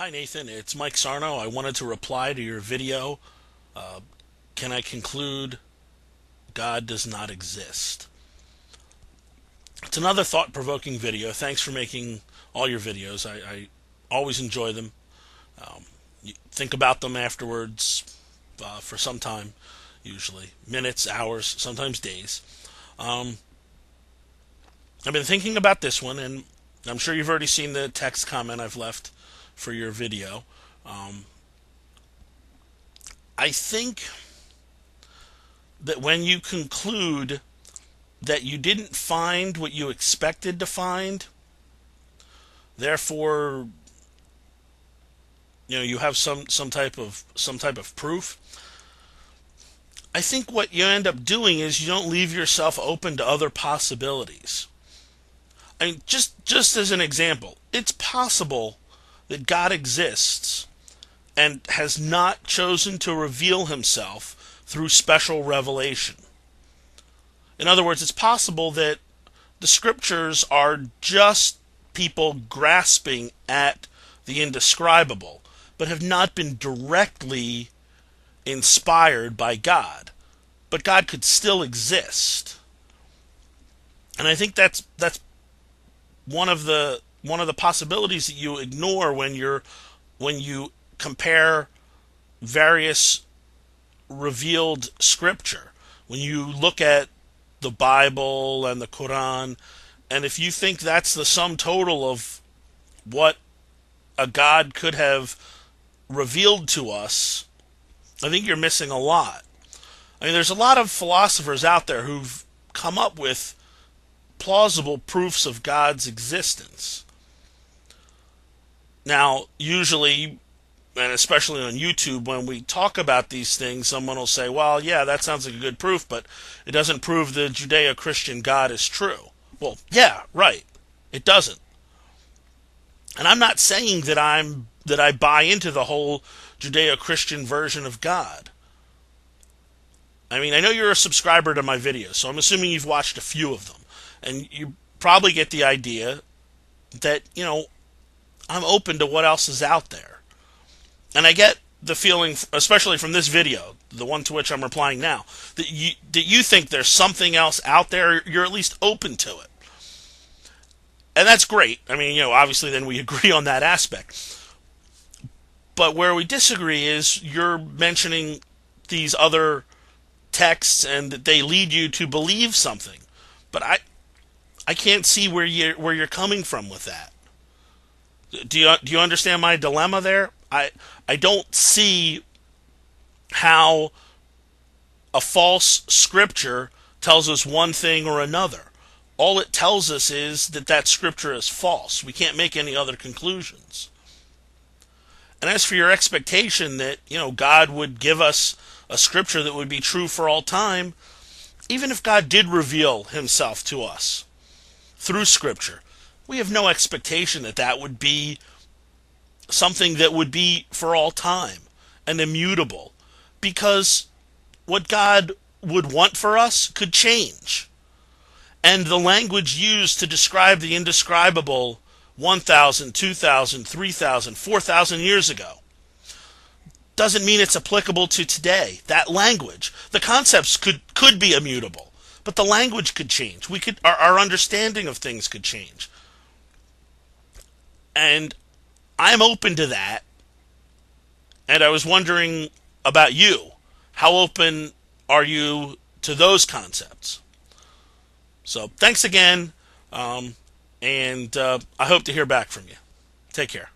Hi Nathan, it's Mike Sarno. I wanted to reply to your video. Uh, can I conclude God does not exist? It's another thought-provoking video. Thanks for making all your videos. I always enjoy them. You think about them afterwards for some time, usually minutes, hours, sometimes days. Um, I've been thinking about this one, and I'm sure you've already seen the text comment I've left for your video. Um, I think that when you conclude that you didn't find what you expected to find, therefore, you have some type of proof. I think what you end up doing is you don't leave yourself open to other possibilities. I mean, just as an example, it's possible that God exists and has not chosen to reveal himself through special revelation. In other words, it's possible that the scriptures are just people grasping at the indescribable, but have not been directly inspired by God. But God could still exist. And I think that's one of the possibilities that you ignore when you compare various revealed scripture. When you look at the Bible and the Quran, and if you think that's the sum total of what a God could have revealed to us, I think you're missing a lot. I mean, there's a lot of philosophers out there who've come up with plausible proofs of God's existence. Now, usually, and especially on YouTube, when we talk about these things, someone will say, well, yeah, that sounds like a good proof, but it doesn't prove the Judeo-Christian God is true. Well, yeah, right. It doesn't. And I'm not saying that I buy into the whole Judeo-Christian version of God. I mean, I know you're a subscriber to my videos, so I'm assuming you've watched a few of them. And you probably get the idea that, I'm open to what else is out there. And I get the feeling, especially from this video, the one to which I'm replying now, that you think there's something else out there. You're at least open to it. And that's great. I mean, obviously then we agree on that aspect. But where we disagree is you're mentioning these other texts and that they lead you to believe something. But I can't see where you're coming from with that. Do you understand my dilemma there? I don't see how a false scripture tells us one thing or another. All it tells us is that scripture is false. We can't make any other conclusions. And as for your expectation that, God would give us a scripture that would be true for all time, even if God did reveal himself to us through scripture, we have no expectation that would be something that would be for all time and immutable, because what God would want for us could change. And the language used to describe the indescribable 1,000, 2,000, 3,000, 4,000 years ago doesn't mean it's applicable to today. That language, the concepts could be immutable, but the language could change. Our understanding of things could change. And I'm open to that. And I was wondering about you. How open are you to those concepts? So thanks again, and I hope to hear back from you. Take care.